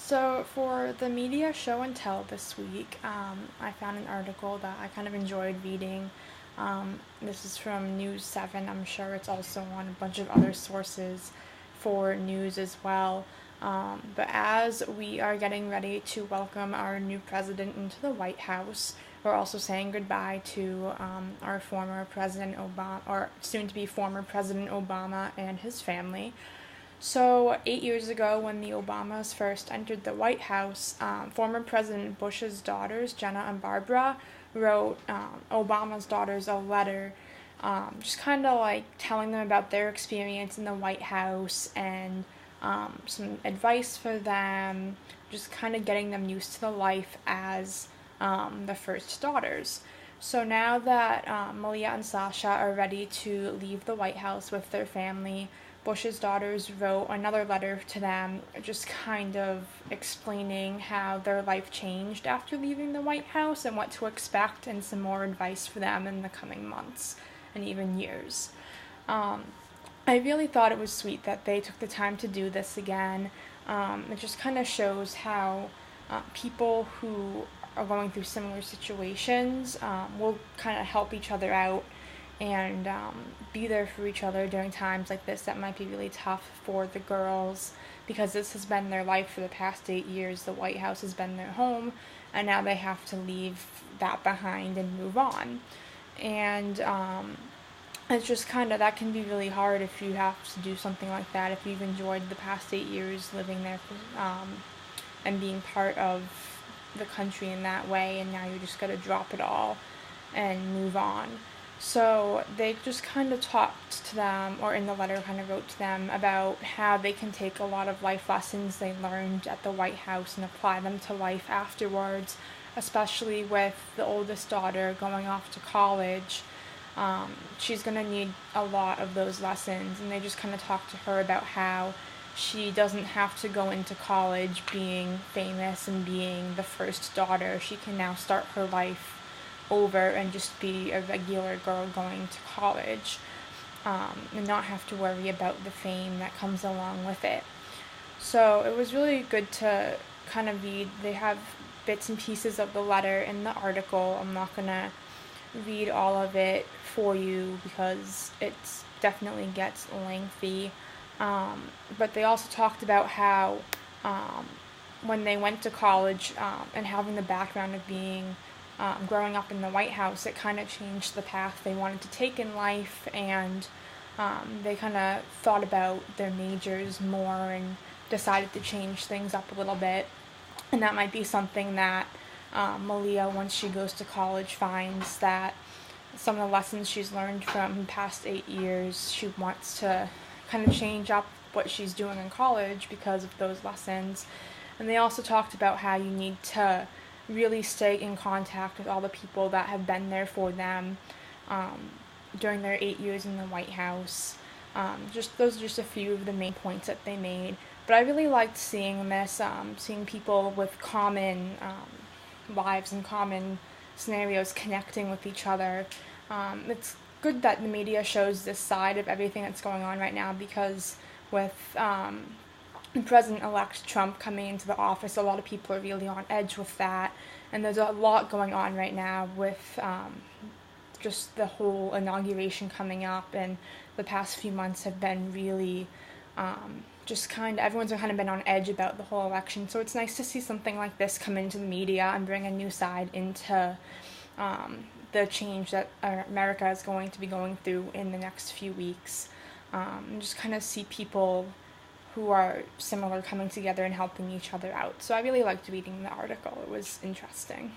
So for the media show and tell this week, I found an article that I kind of enjoyed reading. This is from News 7. I'm sure it's also on a bunch of other sources for news as well. But as we are getting ready to welcome our new president into the White House, we're also saying goodbye to our former President Obama, or soon to be former President Obama and his family. So, 8 years ago, when the Obamas first entered the White House, former President Bush's daughters, Jenna and Barbara, wrote Obama's daughters a letter, just kind of like telling them about their experience in the White House and some advice for them, just kind of getting them used to the life as the first daughters. So now that Malia and Sasha are ready to leave the White House with their family, Bush's daughters wrote another letter to them, just kind of explaining how their life changed after leaving the White House and what to expect, and some more advice for them in the coming months and even years. I really thought it was sweet that they took the time to do this again. It just kind of shows how people who are going through similar situations will kind of help each other out and be there for each other during times like this that might be really tough for the girls, because this has been their life for the past 8 years. The White House has been their home, and now they have to leave that behind and move on. And it's just kind of, that can be really hard if you have to do something like that, if you've enjoyed the past 8 years living there and being part of the country in that way, and now you just gotta drop it all and move on. So they just kind of talked to them, or in the letter kind of wrote to them about how they can take a lot of life lessons they learned at the White House and apply them to life afterwards, especially with the oldest daughter going off to college. She's going to need a lot of those lessons, and they just kind of talked to her about how she doesn't have to go into college being famous and being the first daughter. She can now start her life over and just be a regular girl going to college, and not have to worry about the fame that comes along with it. So it was really good to kind of read. They have bits and pieces of the letter in the article. I'm not going to read all of it for you because it definitely gets lengthy. But they also talked about how when they went to college and having the background of being growing up in the White House, it kind of changed the path they wanted to take in life, and they kind of thought about their majors more and decided to change things up a little bit. And that might be something that Malia, once she goes to college, finds that some of the lessons she's learned from the past 8 years, she wants to kind of change up what she's doing in college because of those lessons. And they also talked about how you need to really stay in contact with all the people that have been there for them during their 8 years in the White House. Those are just a few of the main points that they made. But I really liked seeing this, seeing people with common lives and common scenarios connecting with each other. It's good that the media shows this side of everything that's going on right now, because with President-elect Trump coming into the office, a lot of people are really on edge with that, and there's a lot going on right now with just the whole inauguration coming up, and the past few months have been really everyone's kind of been on edge about the whole election. So it's nice to see something like this come into the media and bring a new side into the change that America is going to be going through in the next few weeks, and just kind of see people who are similar coming together and helping each other out. So I really liked reading the article. It was interesting.